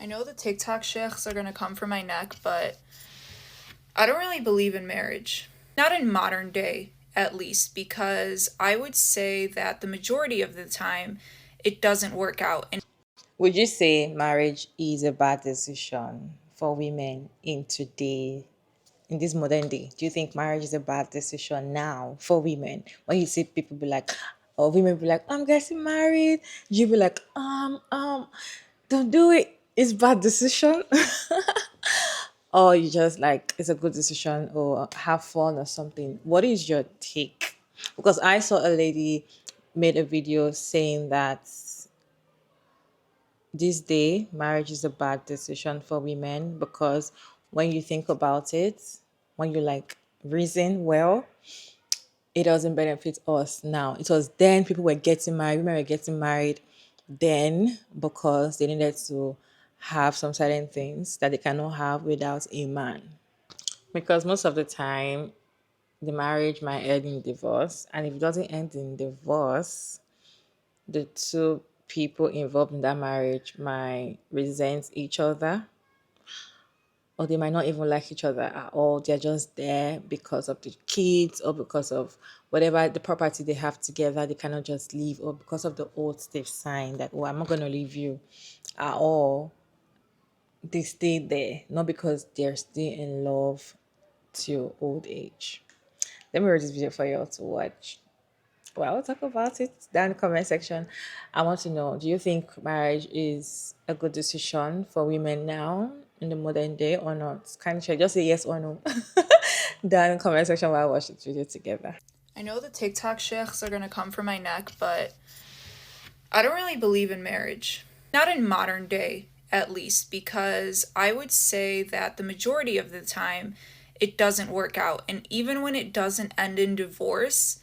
I know the TikTok sheikhs are gonna come for my neck, but I don't really believe in marriage. Not in modern day, at least, because I would say that the majority of the time it doesn't work out. And Would you say marriage is a bad decision for women in this modern day? Do you think marriage is a bad decision now for women? When you see people be like, or women be like, I'm getting married, you be like, don't do it. It's bad decision. Or you just like it's a good decision or have fun or something. What is your take? Because I saw a lady made a video saying that this day marriage is a bad decision for women because when you think about it, when you like reason well, it doesn't benefit us now. It was then people were getting married, women were getting married then because they needed to have some certain things that they cannot have without a man. Because most of the time the marriage might end in divorce, and if it doesn't end in divorce, the two people involved in that marriage might resent each other, or they might not even like each other at all. They're just there because of the kids or because of whatever the property they have together. They cannot just leave, or because of the oaths they've signed that, oh, I'm not going to leave you at all. They stay there, not because they're still in love till old age. Let me read this video for you all to watch. Well, talk about it down in the comment section. I want to know, do you think marriage is a good decision for women now in the modern day or not? Kind of share, just say yes or no down in the comment section while I watch this video together. I know the TikTok sheikhs are gonna come for my neck, but I don't really believe in marriage. Not in modern day, at least, because I would say that the majority of the time it doesn't work out. And even when it doesn't end in divorce,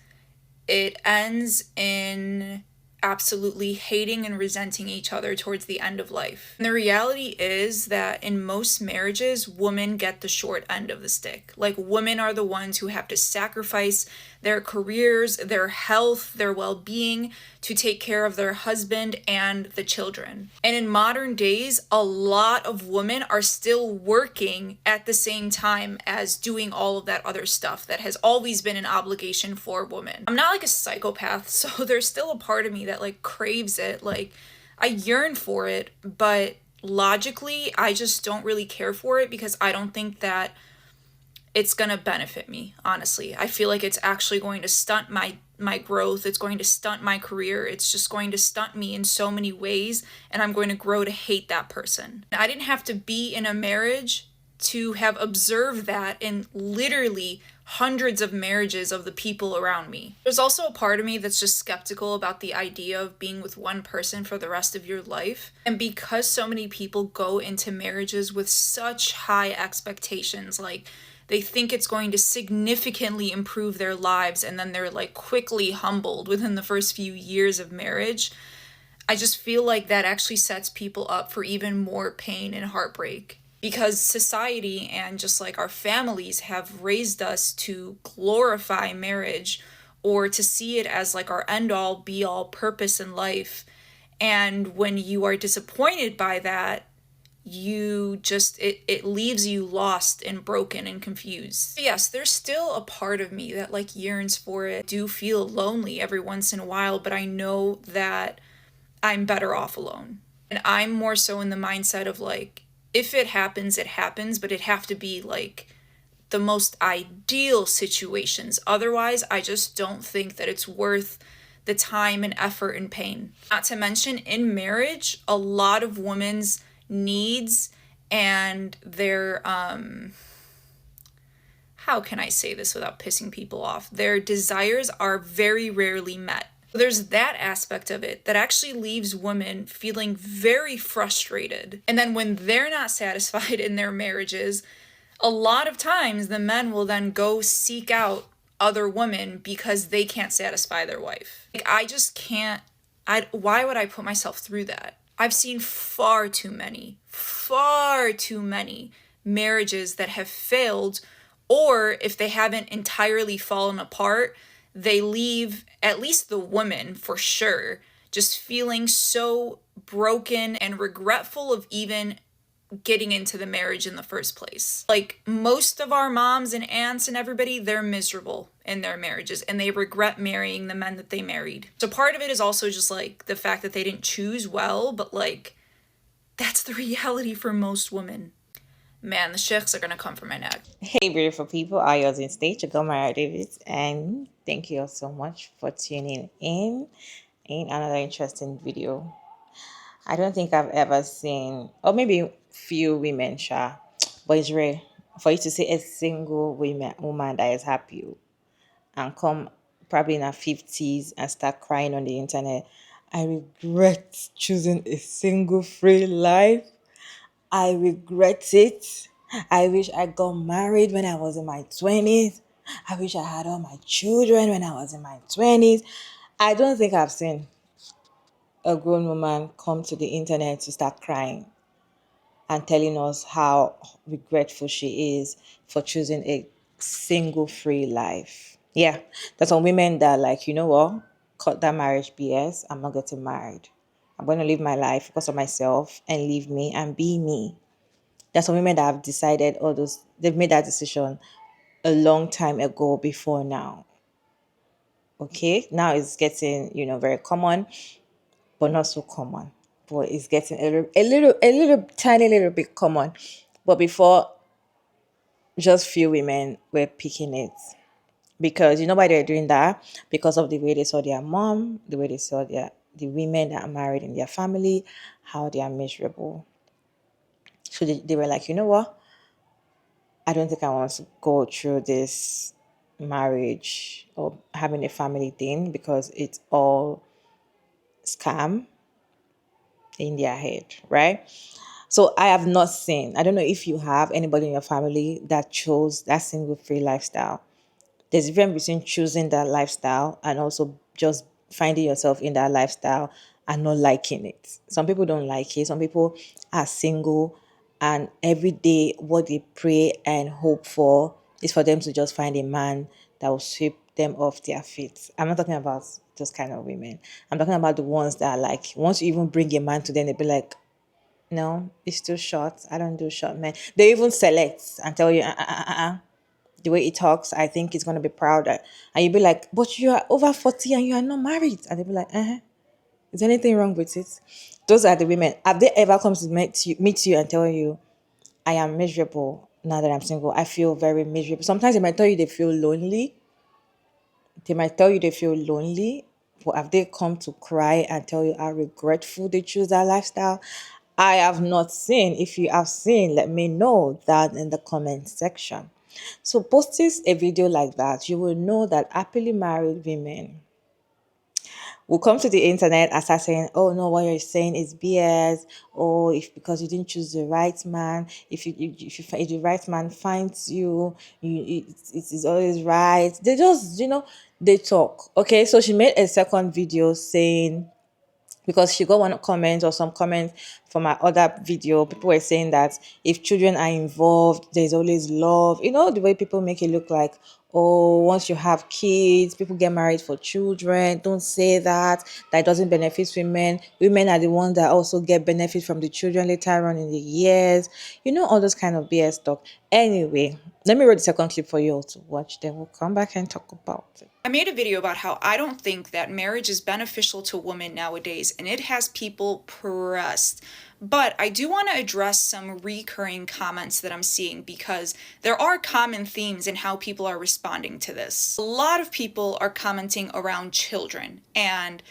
it ends in absolutely hating and resenting each other towards the end of life. And the reality is that in most marriages, women get the short end of the stick. Like, women are the ones who have to sacrifice their careers, their health, their well being to take care of their husband and the children. And in modern days, a lot of women are still working at the same time as doing all of that other stuff that has always been an obligation for women. I'm not like a psychopath, so there's still a part of me that like craves it. Like, I yearn for it, but logically, I just don't really care for it because I don't think that it's going to benefit me, honestly. I feel like it's actually going to stunt my growth. It's going to stunt my career. It's just going to stunt me in so many ways, and I'm going to grow to hate that person. I didn't have to be in a marriage to have observed that in literally hundreds of marriages of the people around me. There's also a part of me that's just skeptical about the idea of being with one person for the rest of your life. And because so many people go into marriages with such high expectations, like they think it's going to significantly improve their lives, and then they're like quickly humbled within the first few years of marriage. I just feel like that actually sets people up for even more pain and heartbreak, because society and just like our families have raised us to glorify marriage or to see it as like our end all be all purpose in life. And when you are disappointed by that, you just it leaves you lost and broken and confused. Yes, there's still a part of me that like yearns for it. I do feel lonely every once in a while, but I know that I'm better off alone. And I'm more so in the mindset of like, if it happens, it happens, but it have to be like the most ideal situations. Otherwise, I just don't think that it's worth the time and effort and pain. Not to mention, in marriage, a lot of women's needs and their how can I say this without pissing people off? Their desires are very rarely met. There's that aspect of it that actually leaves women feeling very frustrated. And then when they're not satisfied in their marriages, a lot of times the men will then go seek out other women because they can't satisfy their wife. Like, I just can't. Why would I put myself through that? I've seen far too many marriages that have failed, or if they haven't entirely fallen apart, they leave, at least the woman for sure, just feeling so broken and regretful of even getting into the marriage in the first place. Like, most of our moms and aunts and everybody, they're miserable in their marriages and they regret marrying the men that they married. So part of it is also just like the fact that they didn't choose well, but like, that's the reality for most women. Man, the sheikhs are gonna come for my neck. Hey, beautiful people. I was in stage. I got my David, and thank you all so much for tuning in another interesting video. I don't think I've ever seen, or maybe few women, sure, but it's rare for you to see a single woman that is happy and come probably in her 50s and start crying on the internet. I regret choosing a single free life. I regret it. I wish I got married when I was in my 20s. I wish I had all my children when I was in my 20s. I don't think I've seen a grown woman come to the internet to start crying and telling us how regretful she is for choosing a single free life. Yeah, there's some women that are like, you know what? Cut that marriage BS. I'm not getting married. I'm going to live my life, focus on myself, and leave me and be me. There's some women that have decided all those, they've made that decision a long time ago before now. Okay, now it's getting, very common, but not so common. But it's getting a little tiny little bit common. But before, just few women were picking it. Because you know why they're doing that? Because of the way they saw their mom, the way they saw the women that are married in their family, how they are miserable. So they were like, you know what? I don't think I want to go through this marriage or having a family thing because it's all scam in their head, right? So I have not seen, I don't know if you have anybody in your family that chose that single free lifestyle. There's a difference between choosing that lifestyle and also just finding yourself in that lifestyle and not liking it. Some people don't like it. Some people are single and every day what they pray and hope for is for them to just find a man that will sweep them off their feet. I'm not talking about those kind of women. I'm talking about the ones that are like, once you even bring a man to them, they'll be like, no, it's too short. I don't do short men. They even select and tell you, the way he talks, I think he's going to be proud. And you'll be like, but you are over 40 and you are not married. And they'll be like, is anything wrong with it? Those are the women. Have they ever come to meet you and tell you, I am miserable now that I'm single? I feel very miserable. Sometimes they might tell you they feel lonely. But have they come to cry and tell you how regretful they choose that lifestyle? I have not seen. If you have seen, let me know that in the comment section. So posting a video like that, you will know that happily married women will come to the internet and start saying, oh no, what you're saying is BS, or if because you didn't choose the right man, if the right man finds you, it is always right. They just, they talk. Okay, so she made a second video saying, because she got one comment or some comments from my other video, people were saying that if children are involved, there's always love. You know, the way people make it look like, oh, once you have kids, people get married for children. Don't say that. That doesn't benefit women. Women are the ones that also get benefit from the children later on in the years. All those kind of BS talk. Anyway, let me read the second clip for you all to watch. Then we'll come back and talk about it. I made a video about how I don't think that marriage is beneficial to women nowadays, and it has people pressed. But I do want to address some recurring comments that I'm seeing because there are common themes in how people are responding to this. A lot of people are commenting around children, and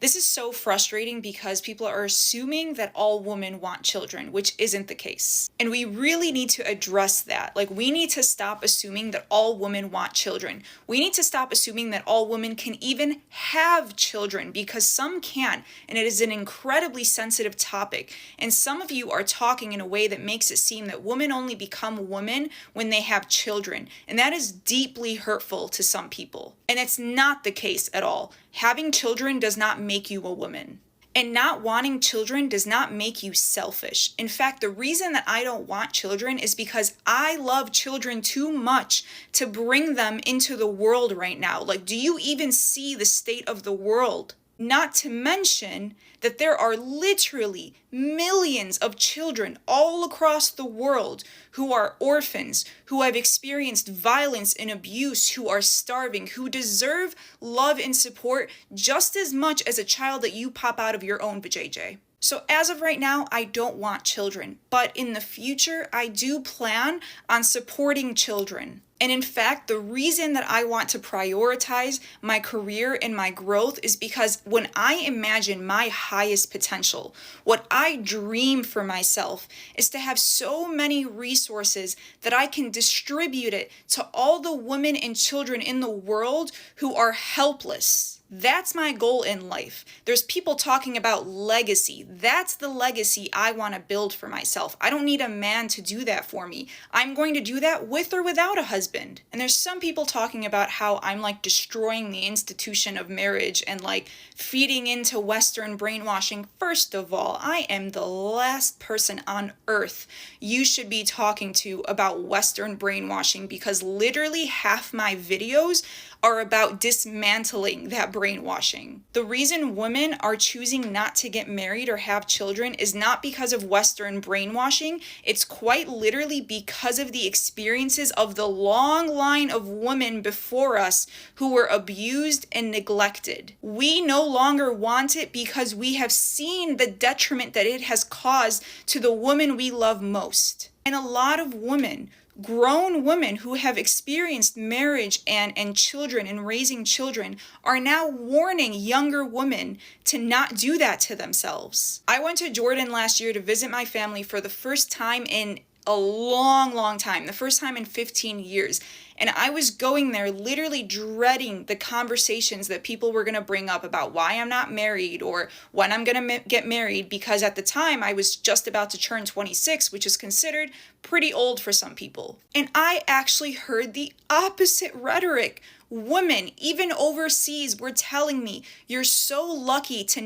this is so frustrating because people are assuming that all women want children, which isn't the case. And we really need to address that. Like, we need to stop assuming that all women want children. We need to stop assuming that all women can even have children, because some can, and it is an incredibly sensitive topic. And some of you are talking in a way that makes it seem that women only become women when they have children. And that is deeply hurtful to some people. And it's not the case at all. Having children does not make you a woman. And not wanting children does not make you selfish. In fact, the reason that I don't want children is because I love children too much to bring them into the world right now. Like, do you even see the state of the world? Not to mention that there are literally millions of children all across the world who are orphans, who have experienced violence and abuse, who are starving, who deserve love and support just as much as a child that you pop out of your own vajayjay. So as of right now, I don't want children, but in the future, I do plan on supporting children. And in fact, the reason that I want to prioritize my career and my growth is because when I imagine my highest potential, what I dream for myself is to have so many resources that I can distribute it to all the women and children in the world who are helpless. That's my goal in life. There's people talking about legacy. That's the legacy I want to build for myself. I don't need a man to do that for me. I'm going to do that with or without a husband. And there's some people talking about how I'm like destroying the institution of marriage and like feeding into Western brainwashing. First of all, I am the last person on earth you should be talking to about Western brainwashing, because literally half my videos are about dismantling that brainwashing. The reason women are choosing not to get married or have children is not because of Western brainwashing. It's quite literally because of the experiences of the long line of women before us who were abused and neglected. We no longer want it because we have seen the detriment that it has caused to the woman we love most. And a lot of women, grown women who have experienced marriage and children and raising children, are now warning younger women to not do that to themselves. I went to Jordan last year to visit my family for the first time in a long time, the first time in 15 years. And I was going there literally dreading the conversations that people were going to bring up about why I'm not married or when I'm going to get married, because at the time I was just about to turn 26, which is considered pretty old for some people. And I actually heard the opposite rhetoric. Women, even overseas, were telling me, you're so lucky to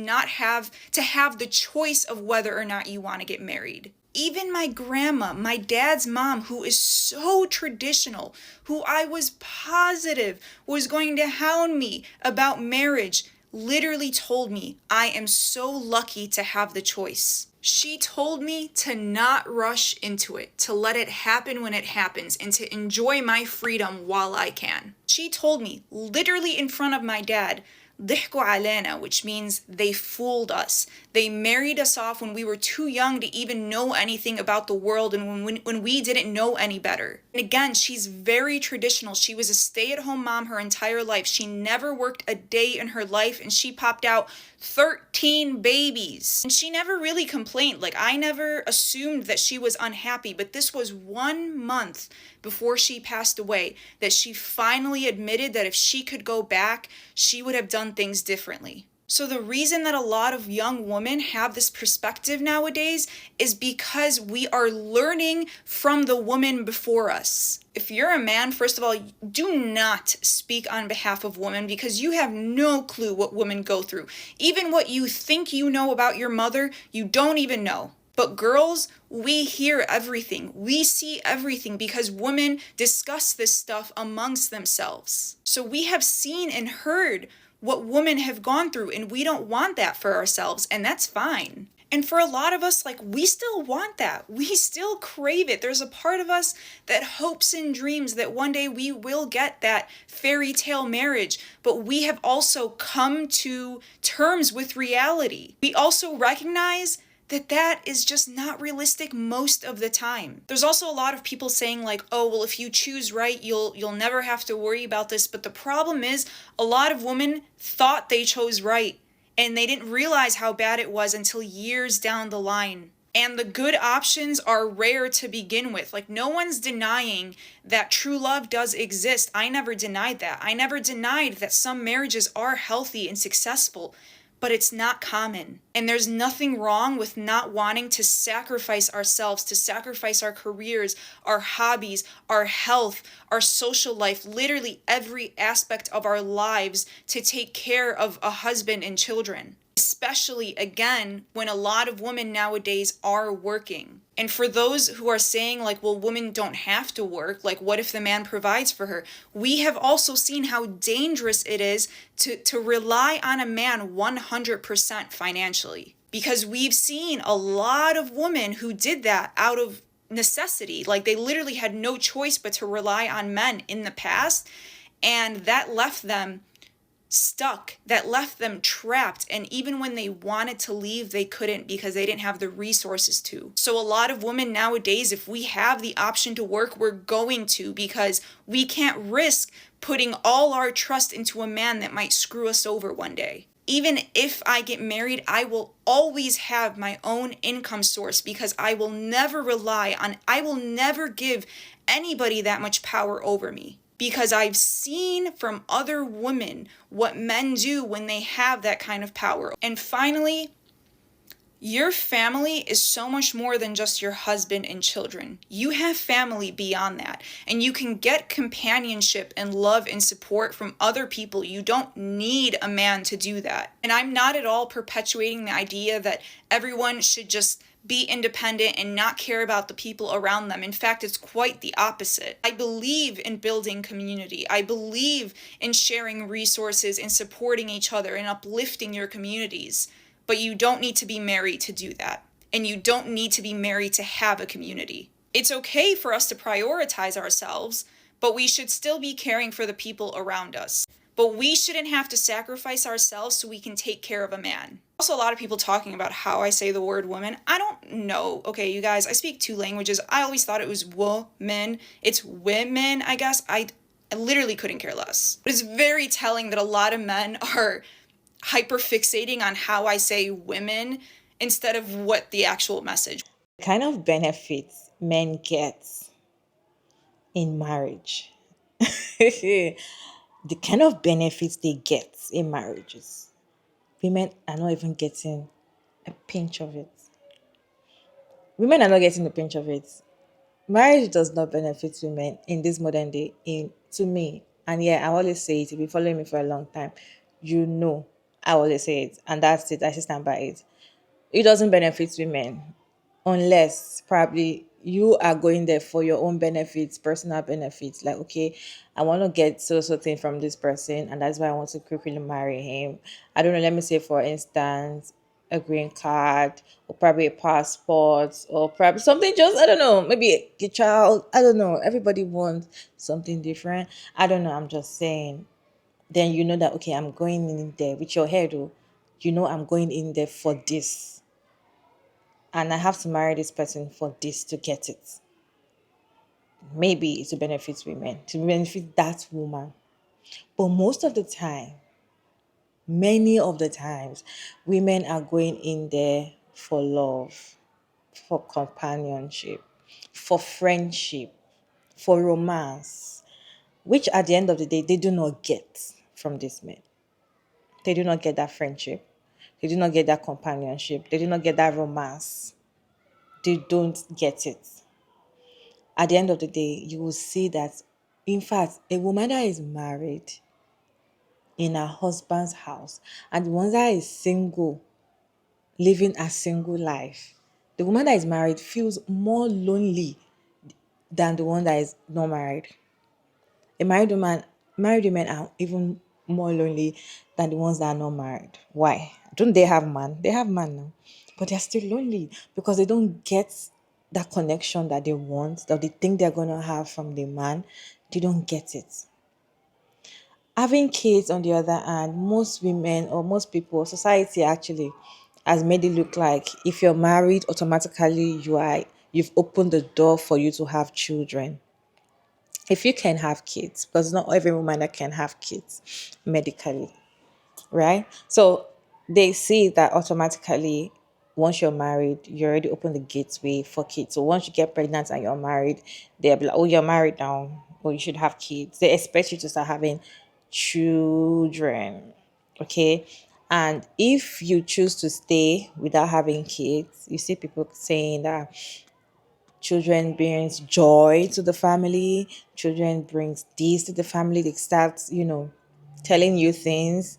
have the choice of whether or not you want to get married. Even my grandma, my dad's mom, who is so traditional, who I was positive was going to hound me about marriage, literally told me I am so lucky to have the choice. She told me to not rush into it, to let it happen when it happens, and to enjoy my freedom while I can. She told me, literally in front of my dad, ضحكوا علينا, which means they fooled us. They married us off when we were too young to even know anything about the world and when we didn't know any better. And again, she's very traditional. She was a stay-at-home mom her entire life. She never worked a day in her life, and she popped out 13 babies. And she never really complained. Like, I never assumed that she was unhappy, but this was 1 month before she passed away that she finally admitted that if she could go back, she would have done things differently. So the reason that a lot of young women have this perspective nowadays is because we are learning from the women before us. If you're a man, first of all, do not speak on behalf of women, because you have no clue what women go through. Even what you think you know about your mother, you don't even know. But girls, we hear everything. We see everything because women discuss this stuff amongst themselves. So we have seen and heard what women have gone through, and we don't want that for ourselves, and that's fine. And for a lot of us, like, we still want that. We still crave it. There's a part of us that hopes and dreams that one day we will get that fairy tale marriage, but we have also come to terms with reality. We also recognize that is just not realistic most of the time. There's also a lot of people saying like, oh, well, if you choose right, you'll never have to worry about this. But the problem is a lot of women thought they chose right, and they didn't realize how bad it was until years down the line. And the good options are rare to begin with. Like, no one's denying that true love does exist. I never denied that. I never denied that some marriages are healthy and successful, but it's not common. And there's nothing wrong with not wanting to sacrifice ourselves, to sacrifice our careers, our hobbies, our health, our social life, literally every aspect of our lives to take care of a husband and children. especially again when a lot of women nowadays are working. And for those who are saying, like, well, women don't have to work, like, what if the man provides for her? We have also seen how dangerous it is to rely on a man 100% financially. Because we've seen a lot of women who did that out of necessity. Like, they literally had no choice but to rely on men in the past. And that left them stuck, that left them trapped, and even when they wanted to leave they couldn't because they didn't have the resources to. So a lot of women nowadays, if we have the option to work, we're going to, because we can't risk putting all our trust into a man that might screw us over one day. Even if I get married, I will always have my own income source, because I will never I will never give anybody that much power over me, because I've seen from other women what men do when they have that kind of power. And finally, your family is so much more than just your husband and children. You have family beyond that, and you can get companionship and love and support from other people. You don't need a man to do that. And I'm not at all perpetuating the idea that everyone should just be independent and not care about the people around them. In fact, it's quite the opposite. I believe in building community. I believe in sharing resources and supporting each other and uplifting your communities. But you don't need to be married to do that. And you don't need to be married to have a community. It's okay for us to prioritize ourselves, but we should still be caring for the people around us. But we shouldn't have to sacrifice ourselves so we can take care of a man. Also, a lot of people talking about how I say the word woman. I don't know. Okay, you guys, I speak two languages. I always thought it was woman. It's women, I guess. I literally couldn't care less. It's very telling that a lot of men are hyperfixating on how I say women instead of what the actual message. Kind of benefits men get in marriage. The kind of benefits they get in marriages, women are not even getting a pinch of it. Women are not getting a pinch of it. Marriage does not benefit women in this modern day, in to me. And yeah, I always say it. If you following me for a long time, you know I always say it. And that's it. I still stand by it. It doesn't benefit women unless probably you are going there for your own benefits, personal benefits. Like, okay, I want to get so thing from this person, and that's why I want to quickly marry him. I don't know, let me say for instance, a green card, or probably a passport, or probably something, just I don't know, maybe a child. I don't know. Everybody wants something different. I don't know. I'm just saying. Then you know that, okay, I'm going in there with your head, oh, you know I'm going in there for this, and I have to marry this person for this to get it. Maybe to benefit women, to benefit that woman. But most of the time, many of the times, women are going in there for love, for companionship, for friendship, for romance, which at the end of the day, they do not get from these men. They do not get that friendship. They do not get that companionship. They do not get that romance. They don't get it. At the end of the day, you will see that, in fact, a woman that is married in her husband's house and the one that is single, living a single life, the woman that is married feels more lonely than the one that is not married. A married women are even more lonely than the ones that are not married. Why? Don't they have man? They have man now. But they're still lonely because they don't get that connection that they want, that they think they're gonna have from the man. They don't get it. Having kids, on the other hand, most women or most people, society actually has made it look like if you're married, automatically you've opened the door for you to have children. If you can have kids, because not every woman that can have kids medically, right? So they see that automatically once you're married, you already open the gateway for kids. So once you get pregnant and you're married, they'll be like, oh, you're married now, or you should have kids. They expect you to start having children, okay? And if you choose to stay without having kids, you see people saying that children brings joy to the family, children brings this to the family. They start telling you things,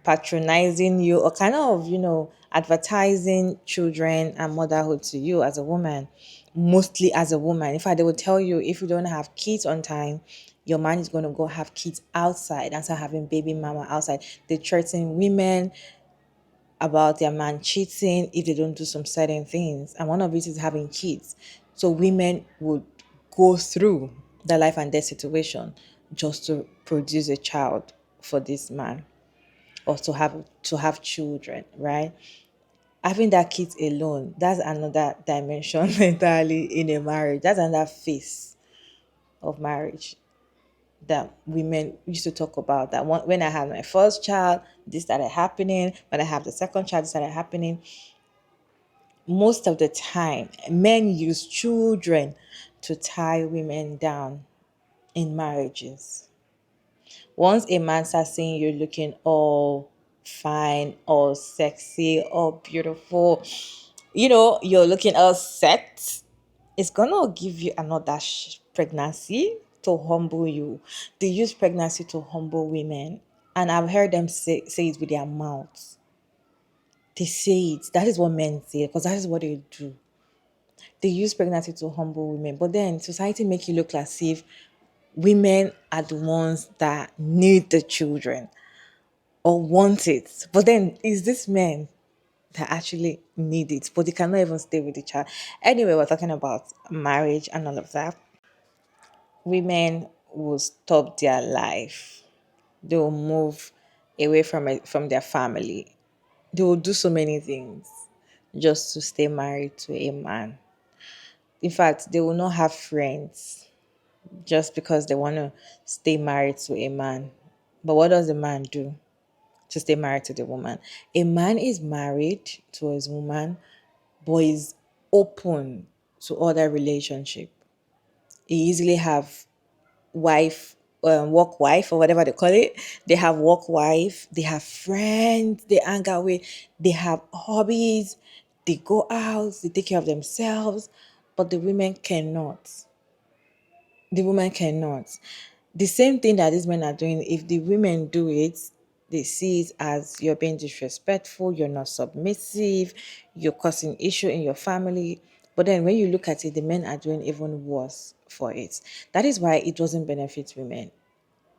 patronizing you, or kind of, advertising children and motherhood to you as a woman, mostly as a woman. In fact, they will tell you if you don't have kids on time, your man is going to go have kids outside and start having baby mama outside. They threaten women about their man cheating if they don't do some certain things. And one of it is having kids. So women would go through the life and death situation just to produce a child for this man, or to have children, right? Having that kids alone, that's another dimension entirely in a marriage. That's another phase of marriage that women used to talk about. That when I had my first child, this started happening. When I have the second child, this started happening. Most of the time, men use children to tie women down in marriages. Once a man starts seeing you looking all fine, all sexy, all beautiful, you're looking all set, it's gonna give you another pregnancy to humble you. They use pregnancy to humble women, and I've heard them say it with their mouths. They say it. That is what men say, because that is what they do. They use pregnancy to humble women, but then society make you look as if women are the ones that need the children or want it. But then it's this men that actually need it, but they cannot even stay with the child. Anyway, we're talking about marriage and all of that. Women will stop their life. They will move away from their family. They will do so many things just to stay married to a man. In fact, they will not have friends just because they want to stay married to a man. But what does a man do to stay married to the woman? A man is married to his woman, but is open to other relationship. He easily have wife, work wife or whatever they call it. They have work wife. They have friends. They hang out with. They have hobbies. They go out. They take care of themselves. But the women cannot. The woman cannot. The same thing that these men are doing, if the women do it, they see it as you're being disrespectful, you're not submissive, you're causing issue in your family. But then when you look at it, the men are doing even worse for it. That is why it doesn't benefit women.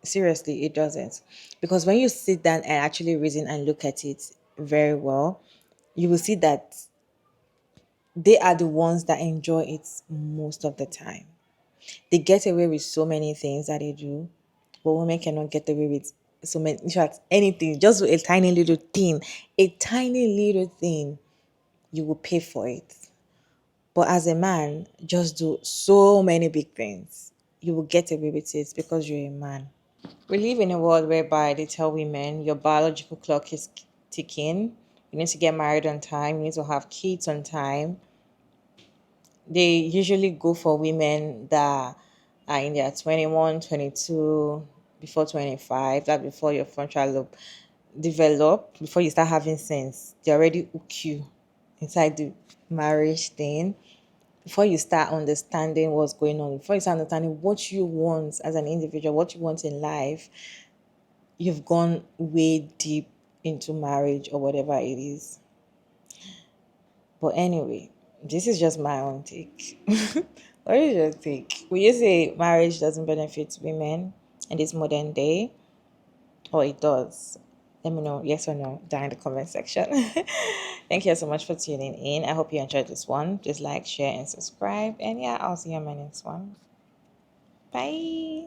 Seriously, it doesn't. Because when you sit down and actually reason and look at it very well, you will see that they are the ones that enjoy it most of the time. They get away with so many things that they do, but women cannot get away with so many. In fact, anything, just a tiny little thing, you will pay for it. But as a man, just do so many big things. You will get away with it because you're a man. We live in a world whereby they tell women your biological clock is ticking. You need to get married on time. You need to have kids on time. They usually go for women that are in their 21, 22, before 25, that before your frontal lobe develop, before you start having sense. They already hook you inside the marriage thing. Before you start understanding what's going on, before you start understanding what you want as an individual, what you want in life, you've gone way deep into marriage or whatever it is. But anyway, this is just my own take. What is your take? Will you say marriage doesn't benefit women in this modern day? Or it does? Let me know, yes or no, down in the comment section. Thank you so much for tuning in. I hope you enjoyed this one. Just like, share, and subscribe. And yeah, I'll see you on my next one. Bye.